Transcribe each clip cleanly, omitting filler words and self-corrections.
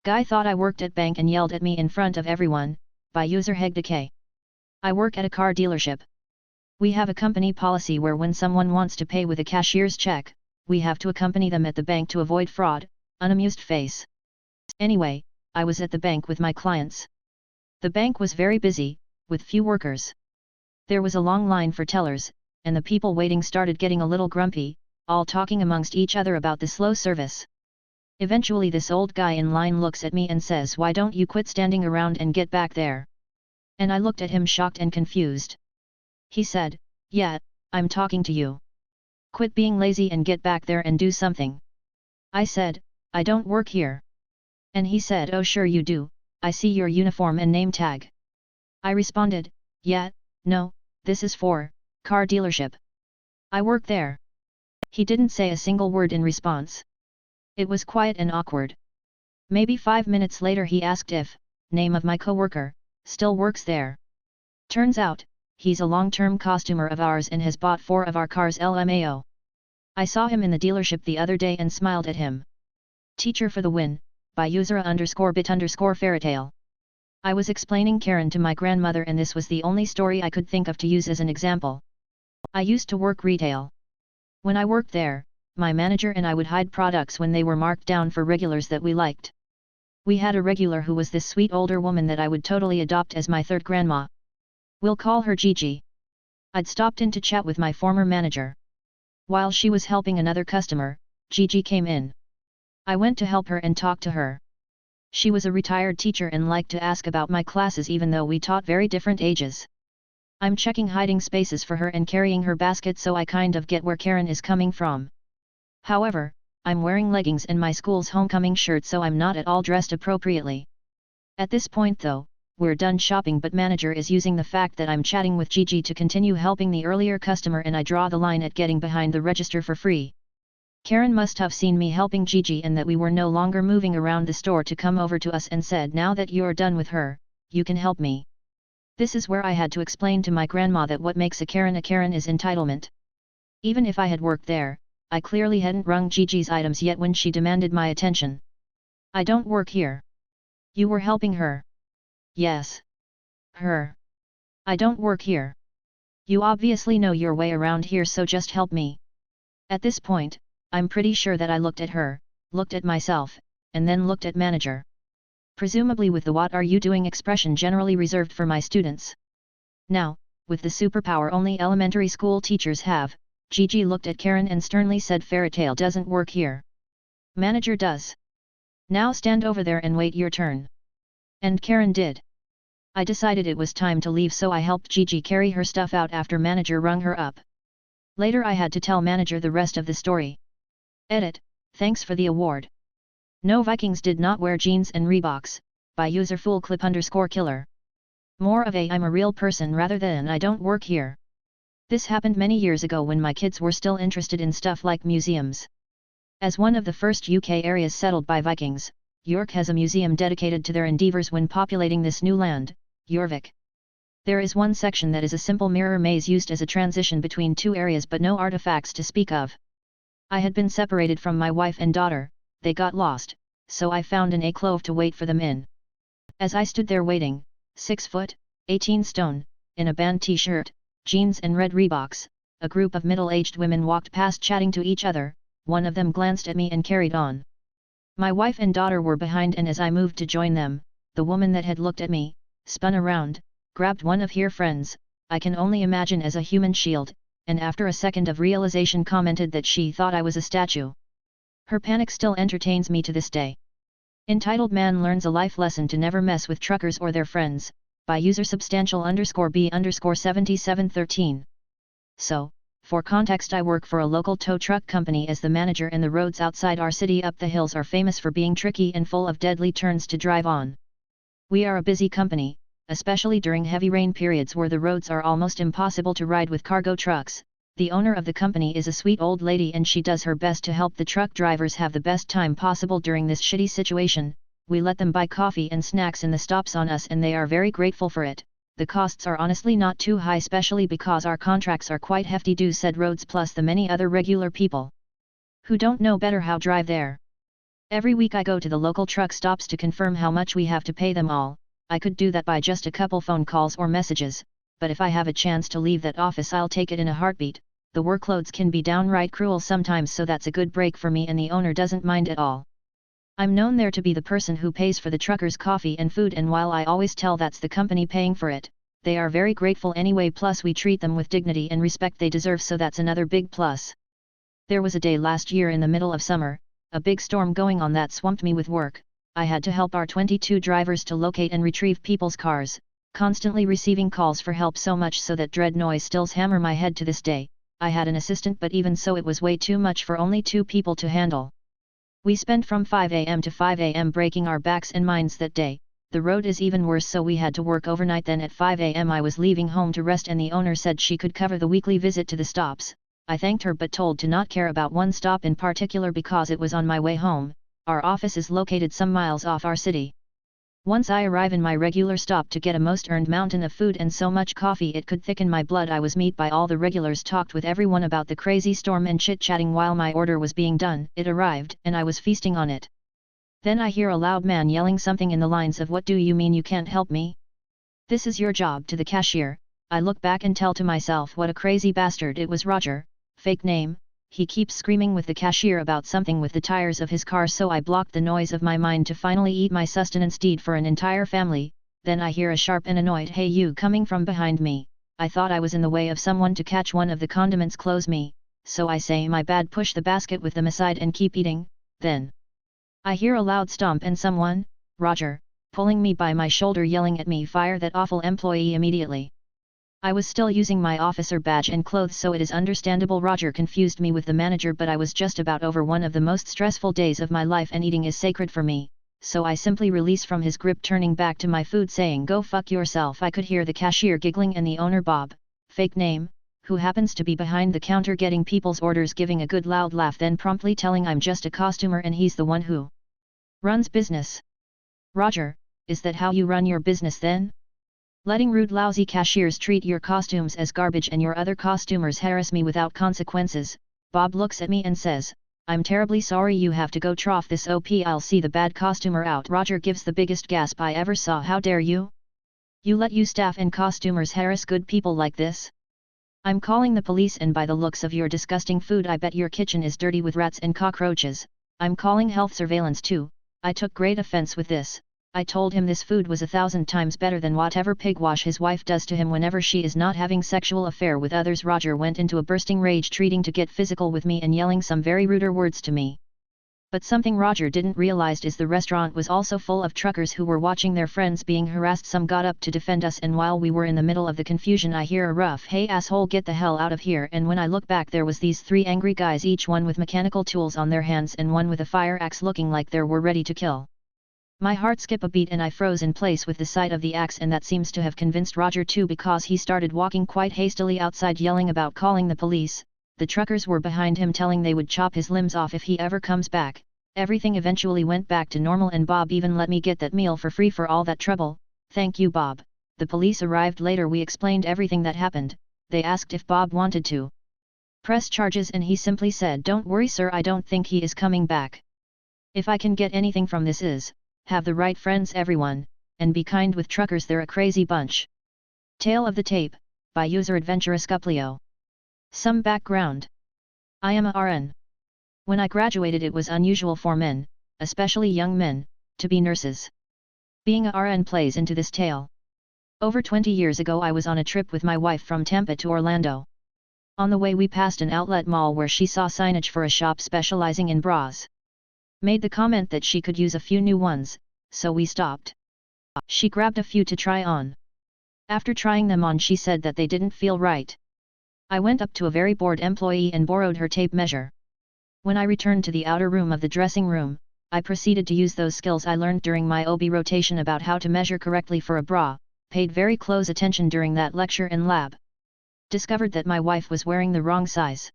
Guy thought I worked at bank and yelled at me in front of everyone, by user Hegdeke. I work at a car dealership. We have a company policy where when someone wants to pay with a cashier's check, we have to accompany them at the bank to avoid fraud, unamused face. Anyway, I was at the bank with my clients. The bank was very busy, with few workers. There was a long line for tellers, and the people waiting started getting a little grumpy, all talking amongst each other about the slow service. Eventually this old guy in line looks at me and says, "Why don't you quit standing around and get back there?" And I looked at him shocked and confused. He said, "Yeah, I'm talking to you. Quit being lazy and get back there and do something." I said, "I don't work here." And he said, "Oh sure you do, I see your uniform and name tag." I responded, "Yeah, no, this is for car dealership. I work there." He didn't say a single word in response. It was quiet and awkward. Maybe 5 minutes later he asked if, name of my coworker, still works there. Turns out, he's a long-term customer of ours and has bought 4 of our cars LMAO. I saw him in the dealership the other day and smiled at him. Teacher for the win, by user_bit_fairytale. I was explaining Karen to my grandmother and this was the only story I could think of to use as an example. I used to work retail. When I worked there, my manager and I would hide products when they were marked down for regulars that we liked. We had a regular who was this sweet older woman that I would totally adopt as my third grandma. We'll call her Gigi. I'd stopped in to chat with my former manager. While she was helping another customer, Gigi came in. I went to help her and talk to her. She was a retired teacher and liked to ask about my classes even though we taught very different ages. I'm checking hiding spaces for her and carrying her basket, so I kind of get where Karen is coming from. However, I'm wearing leggings and my school's homecoming shirt, so I'm not at all dressed appropriately. At this point though, we're done shopping, but manager is using the fact that I'm chatting with Gigi to continue helping the earlier customer, and I draw the line at getting behind the register for free. Karen must have seen me helping Gigi and that we were no longer moving around the store to come over to us and said, "Now that you're done with her, you can help me." This is where I had to explain to my grandma that what makes a Karen is entitlement. Even if I had worked there, I clearly hadn't rung Gigi's items yet when she demanded my attention. "I don't work here." "You were helping her." "Yes. Her." "I don't work here." "You obviously know your way around here, so just help me." At this point, I'm pretty sure that I looked at her, looked at myself, and then looked at manager. Presumably with the "what are you doing" expression generally reserved for my students. Now, with the superpower only elementary school teachers have, Gigi looked at Karen and sternly said, "Fairytale doesn't work here. Manager does. Now stand over there and wait your turn." And Karen did. I decided it was time to leave, so I helped Gigi carry her stuff out after manager rung her up. Later I had to tell manager the rest of the story. Edit, thanks for the award. No, Vikings did not wear jeans and Reeboks, by user foolclip_killer. More of a "I'm a real person" rather than "I don't work here." This happened many years ago when my kids were still interested in stuff like museums. As one of the first UK areas settled by Vikings, York has a museum dedicated to their endeavours when populating this new land, Jorvik. There is one section that is a simple mirror maze used as a transition between two areas, but no artifacts to speak of. I had been separated from my wife and daughter, they got lost, so I found an alcove to wait for them in. As I stood there waiting, 6 foot, 18 stone, in a band t-shirt, jeans and red Reeboks, a group of middle-aged women walked past chatting to each other. One of them glanced at me and carried on. My wife and daughter were behind, and as I moved to join them, the woman that had looked at me, spun around, grabbed one of her friends, I can only imagine as a human shield, and after a second of realization commented that she thought I was a statue. Her panic still entertains me to this day. Entitled man learns a life lesson to never mess with truckers or their friends, by user substantial_B_7713. So, for context, I work for a local tow truck company as the manager, and the roads outside our city up the hills are famous for being tricky and full of deadly turns to drive on. We are a busy company, especially during heavy rain periods where the roads are almost impossible to ride with cargo trucks. The owner of the company is a sweet old lady, and she does her best to help the truck drivers have the best time possible during this shitty situation. We let them buy coffee and snacks in the stops on us, and they are very grateful for it. The costs are honestly not too high, especially because our contracts are quite hefty, said Rhodes plus the many other regular people who don't know better how drive there. Every week I go to the local truck stops to confirm how much we have to pay them all. I could do that by just a couple phone calls or messages, but if I have a chance to leave that office I'll take it in a heartbeat. The workloads can be downright cruel sometimes, so that's a good break for me, and the owner doesn't mind at all. I'm known there to be the person who pays for the truckers' coffee and food, and while I always tell that's the company paying for it, they are very grateful anyway, plus we treat them with dignity and respect they deserve, so that's another big plus. There was a day last year in the middle of summer, a big storm going on that swamped me with work. I had to help our 22 drivers to locate and retrieve people's cars, constantly receiving calls for help, so much so that dread noise stills hammer my head to this day. I had an assistant, but even so it was way too much for only 2 people to handle. We spent from 5 a.m. to 5 a.m. breaking our backs and minds that day. The road is even worse, so we had to work overnight. Then at 5 a.m. I was leaving home to rest, and the owner said she could cover the weekly visit to the stops. I thanked her but told to not care about one stop in particular because it was on my way home. Our office is located some miles off our city. Once I arrive in my regular stop to get a most earned mountain of food and so much coffee it could thicken my blood, I was met by all the regulars, talked with everyone about the crazy storm and chit-chatting while my order was being done. It arrived and I was feasting on it. Then I hear a loud man yelling something in the lines of, "What do you mean you can't help me? This is your job," to the cashier. I look back and tell to myself, what a crazy bastard. It was Roger, fake name. He keeps screaming with the cashier about something with the tires of his car, so I blocked the noise of my mind to finally eat my sustenance deed for an entire family. Then I hear a sharp and annoyed "Hey you" coming from behind me. I thought I was in the way of someone to catch one of the condiments close me, so I say my bad, push the basket with them aside and keep eating. Then I hear a loud stomp and someone, Roger, pulling me by my shoulder yelling at me, "Fire that awful employee immediately." I was still using my officer badge and clothes, so it is understandable Roger confused me with the manager, but I was just about over one of the most stressful days of my life and eating is sacred for me, so I simply release from his grip, turning back to my food saying, "Go fuck yourself." I could hear the cashier giggling and the owner, Bob, fake name, who happens to be behind the counter getting people's orders, giving a good loud laugh, then promptly telling I'm just a costumer and he's the one who runs business. Roger, is that how you run your business then? Letting rude lousy cashiers treat your costumes as garbage and your other costumers harass me without consequences? Bob looks at me and says, "I'm terribly sorry you have to go trough this op, I'll see the bad costumer out." Roger gives the biggest gasp I ever saw. "How dare you? You let you staff and costumers harass good people like this? I'm calling the police, and by the looks of your disgusting food I bet your kitchen is dirty with rats and cockroaches. I'm calling health surveillance too." I took great offense with this. I told him this food was 1,000 times better than whatever pigwash his wife does to him whenever she is not having sexual affair with others. Roger went into a bursting rage, treating to get physical with me and yelling some very ruder words to me. But something Roger didn't realize is the restaurant was also full of truckers who were watching their friends being harassed. Some got up to defend us, and while we were in the middle of the confusion I hear a rough, "Hey asshole, get the hell out of here." And when I look back there was these 3 angry guys, each one with mechanical tools on their hands and one with a fire axe, looking like they were ready to kill. My heart skipped a beat and I froze in place with the sight of the axe, and that seems to have convinced Roger too, because he started walking quite hastily outside yelling about calling the police. The truckers were behind him telling they would chop his limbs off if he ever comes back. Everything eventually went back to normal and Bob even let me get that meal for free for all that trouble. Thank you, Bob. The police arrived later. We explained everything that happened. They asked if Bob wanted to press charges and he simply said, "Don't worry sir, I don't think he is coming back. If I can get anything from this is, have the right friends everyone, and be kind with truckers, they're a crazy bunch." Tale of the Tape, by user Adventurous Cuplio. Some background. I am a RN. When I graduated it was unusual for men, especially young men, to be nurses. Being a RN plays into this tale. Over 20 years ago I was on a trip with my wife from Tampa to Orlando. On the way we passed an outlet mall where she saw signage for a shop specializing in bras. Made the comment that she could use a few new ones, so we stopped. She grabbed a few to try on. After trying them on she said that they didn't feel right. I went up to a very bored employee and borrowed her tape measure. When I returned to the outer room of the dressing room, I proceeded to use those skills I learned during my OB rotation about how to measure correctly for a bra, paid very close attention during that lecture in lab. Discovered that my wife was wearing the wrong size.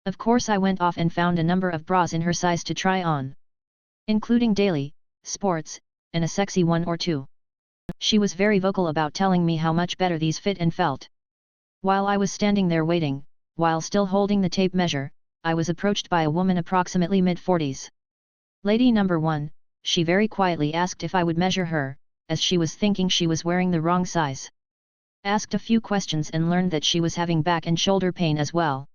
Of course I went off and found a number of bras in her size to try on, including daily, sports, and a sexy one or two. She was very vocal about telling me how much better these fit and felt. While I was standing there waiting, while still holding the tape measure, I was approached by a woman approximately mid-40s. Lady number 1, she very quietly asked if I would measure her, as she was thinking she was wearing the wrong size. Asked a few questions and learned that she was having back and shoulder pain as well.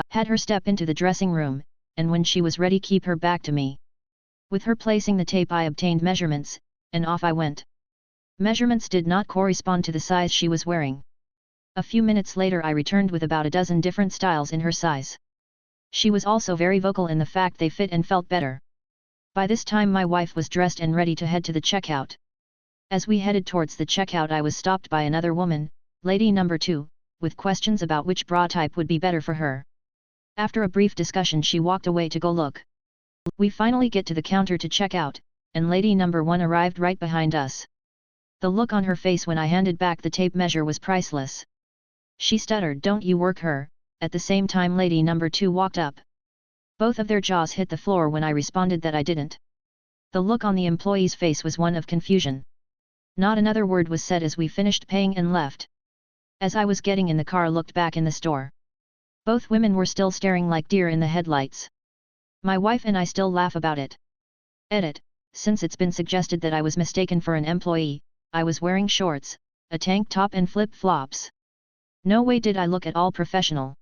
Had her step into the dressing room, and when she was ready keep her back to me. With her placing the tape I obtained measurements, and off I went. Measurements did not correspond to the size she was wearing. A few minutes later I returned with about a dozen different styles in her size. She was also very vocal in the fact they fit and felt better. By this time my wife was dressed and ready to head to the checkout. As we headed towards the checkout I was stopped by another woman, lady number 2, with questions about which bra type would be better for her. After a brief discussion she walked away to go look. We finally get to the counter to check out, and lady number 1 arrived right behind us. The look on her face when I handed back the tape measure was priceless. She stuttered, "Don't you work here?" At the same time lady number 2 walked up. Both of their jaws hit the floor when I responded that I didn't. The look on the employee's face was one of confusion. Not another word was said as we finished paying and left. As I was getting in the car looked back in the store. Both women were still staring like deer in the headlights. My wife and I still laugh about it. Edit, since it's been suggested that I was mistaken for an employee, I was wearing shorts, a tank top and flip-flops. No way did I look at all professional.